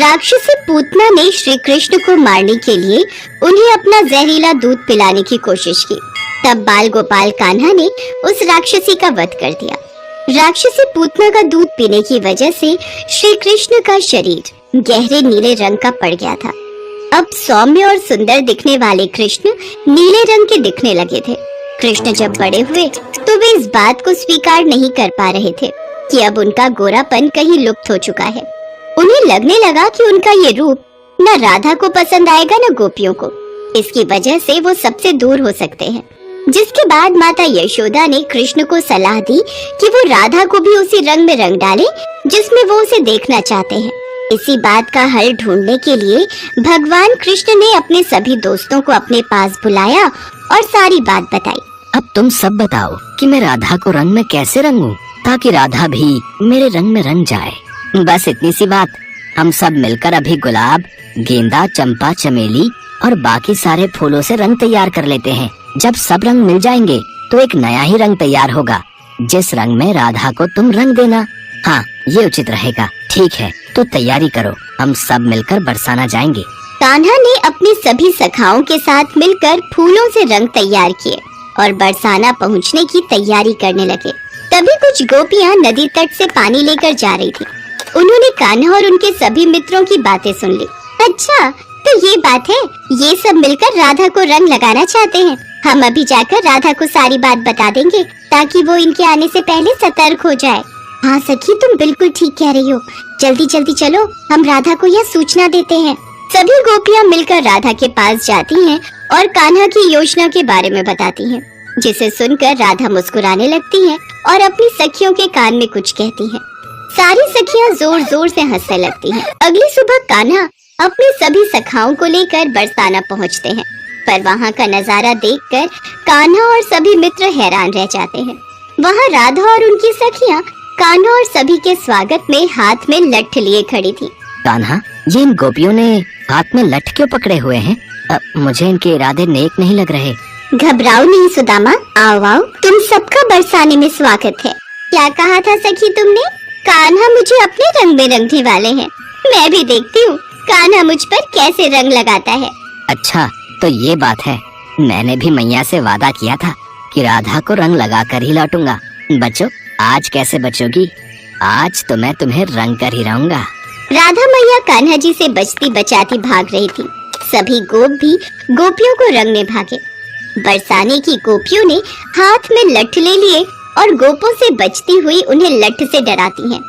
राक्षसी पूतना ने श्री कृष्ण को मारने के लिए उन्हें अपना जहरीला दूध पिलाने की कोशिश की। तब बाल गोपाल कान्हा ने उस राक्षसी का वध कर दिया। राक्षसी पूतना का दूध पीने की वजह से श्री कृष्ण का शरीर गहरे नीले रंग का पड़ गया था। अब सौम्य और सुंदर दिखने वाले कृष्ण नीले रंग के दिखने लगे थे। कृष्ण जब बड़े हुए तो वे इस बात को स्वीकार नहीं कर पा रहे थे कि अब उनका गोरापन कहीं लुप्त हो चुका है। उन्हें लगने लगा कि उनका ये रूप न राधा को पसंद आएगा न गोपियों को। इसकी वजह से वो सबसे दूर हो सकते हैं। जिसके बाद माता यशोदा ने कृष्ण को सलाह दी कि वो राधा को भी उसी रंग में रंग डाले जिसमें वो उसे देखना चाहते हैं। इसी बात का हल ढूंढने के लिए भगवान कृष्ण ने अपने सभी दोस्तों को अपने पास बुलाया और सारी बात बताई। अब तुम सब बताओ कि मैं राधा को रंग में कैसे रंगूं ताकि राधा भी मेरे रंग में रंग जाए। बस इतनी सी बात। हम सब मिलकर अभी गुलाब, गेंदा, चंपा, चमेली और बाकी सारे फूलों से रंग तैयार कर लेते हैं। जब सब रंग मिल जाएंगे तो एक नया ही रंग तैयार होगा जिस रंग में राधा को तुम रंग देना। हाँ, ये उचित रहेगा। ठीक है, तो तैयारी करो, हम सब मिलकर बरसाना जाएंगे। कान्हा ने अपनी सभी सखाओं के साथ मिलकर फूलों से रंग तैयार किए और बरसाना पहुंचने की तैयारी करने लगे। तभी कुछ गोपियां नदी तट से पानी लेकर जा रही थी। उन्होंने कान्हा और उनके सभी मित्रों की बातें सुन ली। अच्छा, तो ये बात है, ये सब मिलकर राधा को रंग लगाना चाहते हैं। हम अभी जाकर राधा को सारी बात बता देंगे ताकि वो इनके आने से पहले सतर्क हो जाए। हाँ सखी, तुम बिल्कुल ठीक कह रही हो। जल्दी जल्दी चलो, हम राधा को यह सूचना देते हैं। सभी गोपियां मिलकर राधा के पास जाती हैं और कान्हा की योजना के बारे में बताती हैं, जिसे सुनकर राधा मुस्कुराने लगती है और अपनी सखियों के कान में कुछ कहती है। सारी सखियां जोर जोर से हंसने लगती हैं। अगली सुबह कान्हा अपनी सभी सखाओं को लेकर बरसाना पहुंचते हैं, पर वहां का नजारा देखकर कान्हा और सभी मित्र हैरान रह जाते हैं। वहां राधा और उनकी सखियां कान्हा और सभी के स्वागत में हाथ में लठ लिए खड़ी थी। कान्हा, ये इन गोपियों ने हाथ में लठ क्यों पकड़े हुए हैं? मुझे इनके इरादे नेक नहीं लग रहे। घबराओ नहीं सुदामा, आओ आओ, तुम सबका बरसाने में स्वागत है। क्या कहा था सखी तुमने? कान्हा मुझे अपने रंग में रंगने वाले हैं। मैं भी देखती हूँ कान्हा मुझ पर कैसे रंग लगाता है। अच्छा, तो ये बात है। मैंने भी मैया से वादा किया था कि राधा को रंग लगा कर ही लौटूंगा। बच्चों, आज कैसे बचोगी? आज तो मैं तुम्हें रंग कर ही रहूंगा। राधा मैया कान्हा जी से बचती बचाती भाग रही थी। सभी गोप भी गोपियों को रंगने भागे। बरसाने की गोपियों ने हाथ में लठ ले लिए और गोपों से बचती हुई उन्हें लठ से डराती हैं।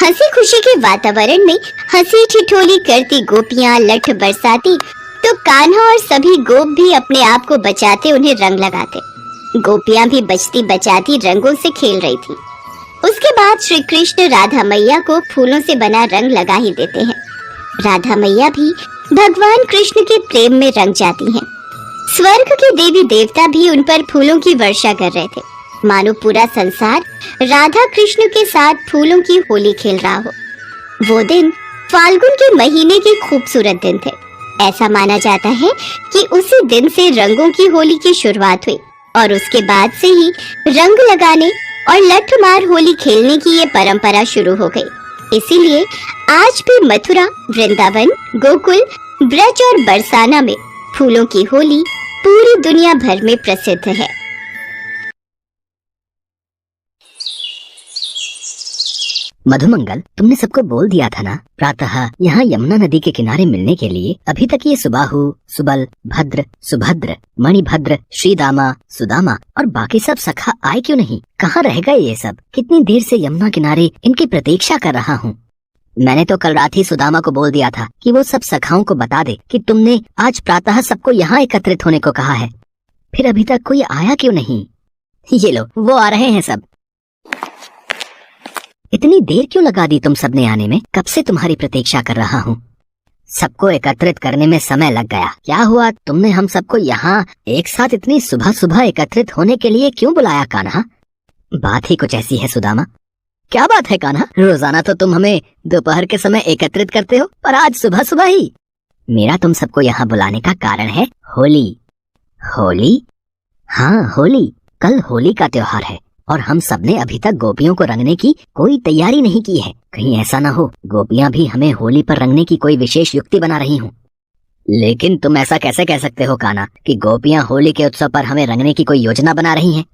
हंसी खुशी के वातावरण में हंसी ठिठोली करती गोपियां लठ बरसाती तो कान्हा और सभी गोप भी अपने आप को बचाते उन्हें रंग लगाते। गोपियां भी बचती बचाती रंगों से खेल रही थी। उसके बाद श्री कृष्ण राधा मैया को फूलों से बना रंग लगा ही देते हैं। राधा मैया भी भगवान कृष्ण के प्रेम में रंग जाती हैं। स्वर्ग के देवी देवता भी उन पर फूलों की वर्षा कर रहे थे, मानो पूरा संसार राधा कृष्ण के साथ फूलों की होली खेल रहा हो। वो दिन फाल्गुन के महीने के खूबसूरत दिन थे। ऐसा माना जाता है कि उसी दिन से रंगों की होली की शुरुआत हुई और उसके बाद से ही रंग लगाने और लठ मार होली खेलने की ये परंपरा शुरू हो गई। इसीलिए आज भी मथुरा, वृंदावन, गोकुल, ब्रज और बरसाना में फूलों की होली पूरी दुनिया भर में प्रसिद्ध है। मधुमंगल, तुमने सबको बोल दिया था ना, प्रातः यहाँ यमुना नदी के किनारे मिलने के लिए। अभी तक ये सुबाहु, सुबल, भद्र, सुभद्र, मणिभद्र, श्रीदामा, सुदामा और बाकी सब सखा आए क्यों नहीं? कहाँ रह गए ये सब? कितनी देर से यमुना किनारे इनकी प्रतीक्षा कर रहा हूँ। मैंने तो कल रात ही सुदामा को बोल दिया था कि वो सब सखाओं को बता दे कि तुमने आज प्रातः सबको यहाँ एकत्रित होने को कहा है। फिर अभी तक कोई आया क्यों नहीं? ये लो, वो आ रहे हैं सब। इतनी देर क्यों लगा दी तुम सबने आने में? कब से तुम्हारी प्रतीक्षा कर रहा हूँ। सबको एकत्रित करने में समय लग गया। क्या हुआ, तुमने हम सबको यहाँ एक साथ इतनी सुबह सुबह एकत्रित होने के लिए क्यों बुलाया कान्हा? बात ही कुछ ऐसी है सुदामा। क्या बात है कान्हा? रोजाना तो तुम हमें दोपहर के समय एकत्रित करते हो, पर आज सुबह सुबह ही। मेरा तुम सबको यहाँ बुलाने का कारण है होली। होली? हाँ, होली। कल होली का त्योहार है। और हम सबने अभी तक गोपियों को रंगने की कोई तैयारी नहीं की है। कहीं ऐसा ना हो गोपियां भी हमें होली पर रंगने की कोई विशेष युक्ति बना रही हों। लेकिन तुम ऐसा कैसे कह सकते हो कान्हा कि गोपियां होली के उत्सव पर हमें रंगने की कोई योजना बना रही हैं?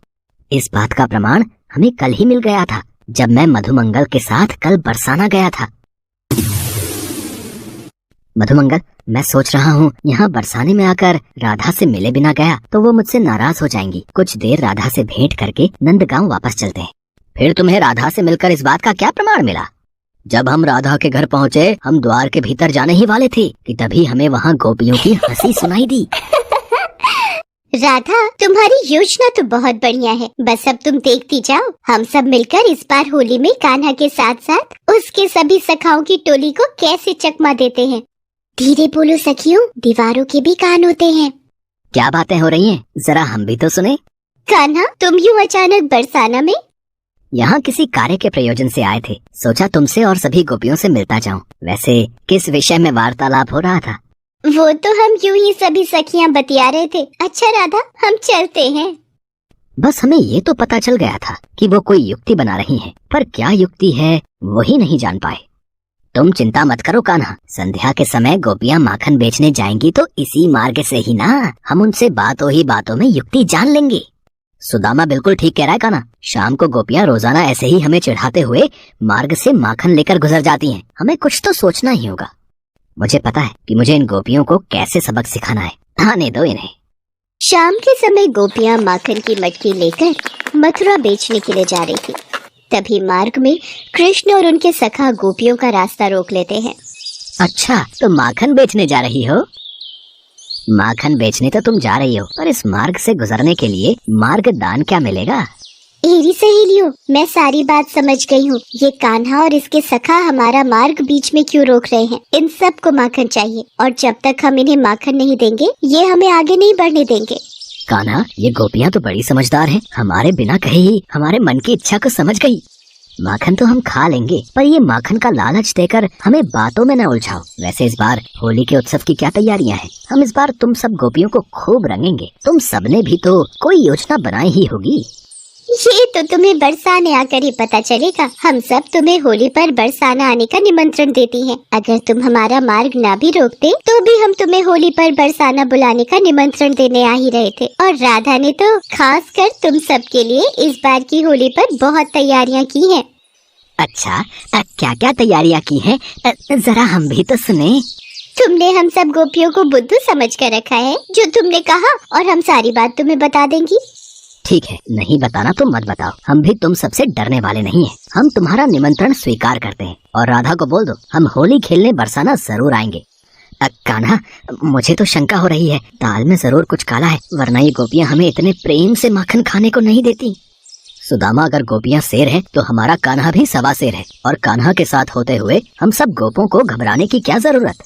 इस बात का प्रमाण हमें कल ही मिल गया था, जब मैं मधुमंगल के साथ कल बरसाना गया था। मधुमंगल, मैं सोच रहा हूँ यहाँ बरसाने में आकर राधा से मिले बिना गया तो वो मुझसे नाराज हो जाएंगी। कुछ देर राधा से भेंट करके नंदगांव वापस चलते हैं। फिर तुम्हें राधा से मिलकर इस बात का क्या प्रमाण मिला? जब हम राधा के घर पहुँचे, हम द्वार के भीतर जाने ही वाले थे कि तभी हमें वहाँ गोपियों की हंसी सुनाई दी। राधा, तुम्हारी योजना तो बहुत बढ़िया है, बस अब तुम देखती जाओ। हम सब मिलकर इस बार होली में कान्हा के साथ साथ उसके सभी सखाओं की टोली को कैसे चकमा देते हैं। धीरे बोलो सखियों, दीवारों के भी कान होते हैं। क्या बातें हो रही हैं? जरा हम भी तो सुने। कान्हा, तुम यूँ अचानक बरसाना में? यहाँ किसी कार्य के प्रयोजन से आए थे, सोचा तुमसे और सभी गोपियों से मिलता जाऊं। वैसे किस विषय में वार्तालाप हो रहा था? वो तो हम यूं ही सभी सखियां बतिया रहे थे। अच्छा राधा, हम चलते हैं। बस हमें ये तो पता चल गया था कि वो कोई युक्ति बना रही हैं, पर क्या युक्ति है वही नहीं जान पाए। तुम चिंता मत करो कान्हा, संध्या के समय गोपियां माखन बेचने जाएंगी तो इसी मार्ग से ही ना हम उनसे बातों ही बातों में युक्ति जान लेंगे। सुदामा बिल्कुल ठीक कह रहा है कान्हा। शाम को गोपियां रोजाना ऐसे ही हमें चिढ़ाते हुए मार्ग से माखन लेकर गुजर जाती हैं। हमें कुछ तो सोचना ही होगा। मुझे पता है कि मुझे इन गोपियों को कैसे सबक सिखाना है। आने दो इन्हें। शाम के समय गोपियां माखन की मटकी लेकर मथुरा बेचने के लिए जा रही थी। तभी मार्ग में कृष्ण और उनके सखा गोपियों का रास्ता रोक लेते हैं। अच्छा, तो माखन बेचने जा रही हो? माखन बेचने तो तुम जा रही हो, पर इस मार्ग से गुजरने के लिए मार्ग दान क्या मिलेगा? एरी सहेलियों, मैं सारी बात समझ गई हूँ। ये कान्हा और इसके सखा हमारा मार्ग बीच में क्यों रोक रहे हैं? इन सब को माखन चाहिए और जब तक हम इन्हें माखन नहीं देंगे ये हमें आगे नहीं बढ़ने देंगे। कान्हा, ये गोपियां तो बड़ी समझदार हैं। हमारे बिना कहे ही हमारे मन की इच्छा को समझ गई। माखन तो हम खा लेंगे, पर ये माखन का लालच देकर हमें बातों में न उलझाओ। वैसे इस बार होली के उत्सव की क्या तैयारियां हैं? हम इस बार तुम सब गोपियों को खूब रंगेंगे। तुम सबने भी तो कोई योजना बनाई ही होगी। ये तो तुम्हें बरसाने आकर ही पता चलेगा। हम सब तुम्हें होली पर बरसाना आने का निमंत्रण देती हैं। अगर तुम हमारा मार्ग ना भी रोकते तो भी हम तुम्हें होली पर बरसाना बुलाने का निमंत्रण देने आ ही रहे थे। और राधा ने तो खास कर तुम सब के लिए इस बार की होली पर बहुत तैयारियां की हैं। अच्छा, क्या क्या तैयारियां की हैं? जरा हम भी तो सुने। तुमने हम सब गोपियों को बुद्धू समझ कर रखा है। जो तुमने कहा और हम सारी बात तुम्हें बता देंगी। ठीक है, नहीं बताना तो मत बताओ। हम भी तुम सबसे डरने वाले नहीं हैं। हम तुम्हारा निमंत्रण स्वीकार करते हैं और राधा को बोल दो हम होली खेलने बरसाना जरूर आएंगे। कान्हा, मुझे तो शंका हो रही है, दाल में जरूर कुछ काला है, वरना ये गोपियां हमें इतने प्रेम से माखन खाने को नहीं देती। सुदामा, अगर गोपियां शेर है तो हमारा कान्हा भी सवा शेर है, और कान्हा के साथ होते हुए हम सब गोपों को घबराने की क्या जरूरत?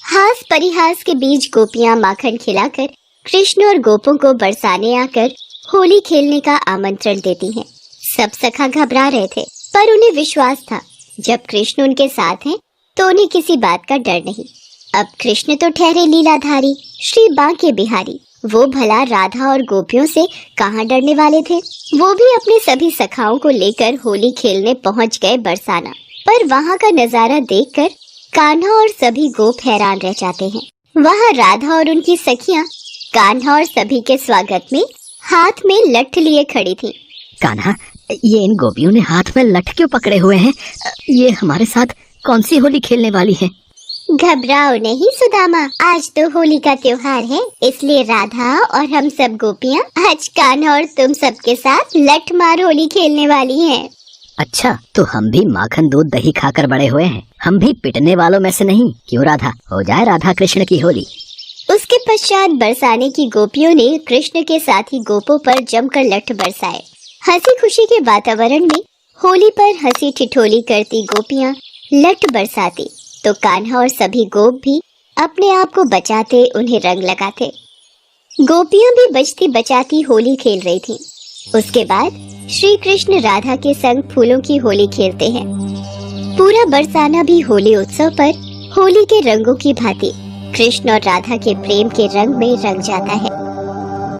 हास परिहास के बीच गोपियां माखन खिलाकर कृष्ण और गोपों को बरसाने आकर होली खेलने का आमंत्रण देती हैं। सब सखा घबरा रहे थे, पर उन्हें विश्वास था जब कृष्ण उनके साथ हैं तो उन्हें किसी बात का डर नहीं। अब कृष्ण तो ठहरे लीलाधारी, श्री बांके बिहारी। वो भला राधा और गोपियों से कहाँ डरने वाले थे। वो भी अपने सभी सखाओं को लेकर होली खेलने पहुँच गए बरसाना। पर वहाँ का नजारा देखकर कान्हा और सभी गोप हैरान रह जाते हैं। वहाँ राधा और उनकी सखियाँ कान्हा और सभी के स्वागत में हाथ में लठ लिए खड़ी थी। कान्हा, ये इन गोपियों ने हाथ में लठ क्यों पकड़े हुए हैं? ये हमारे साथ कौन सी होली खेलने वाली है? घबराओ नहीं सुदामा, आज तो होली का त्योहार है, इसलिए राधा और हम सब गोपियाँ आज कान्हा और तुम सबके साथ लठ मार होली खेलने वाली हैं। अच्छा, तो हम भी माखन दूध दही खाकर बड़े हुए हैं, हम भी पिटने वालों में से नहीं। क्यों राधा, हो जाए राधा कृष्ण की होली। उसके पश्चात बरसाने की गोपियों ने कृष्ण के साथ ही गोपों पर जमकर लठ बरसाए। हंसी खुशी के वातावरण में होली पर हंसी ठिठोली करती गोपियां लठ बरसाती तो कान्हा और सभी गोप भी अपने आप को बचाते उन्हें रंग लगाते। गोपियां भी बचती बचाती होली खेल रही थीं। उसके बाद श्री कृष्ण राधा के संग फूलों की होली खेलते हैं। पूरा बरसाना भी होली उत्सव पर होली के रंगों की भांति कृष्ण और राधा के प्रेम के रंग में रंग जाता है।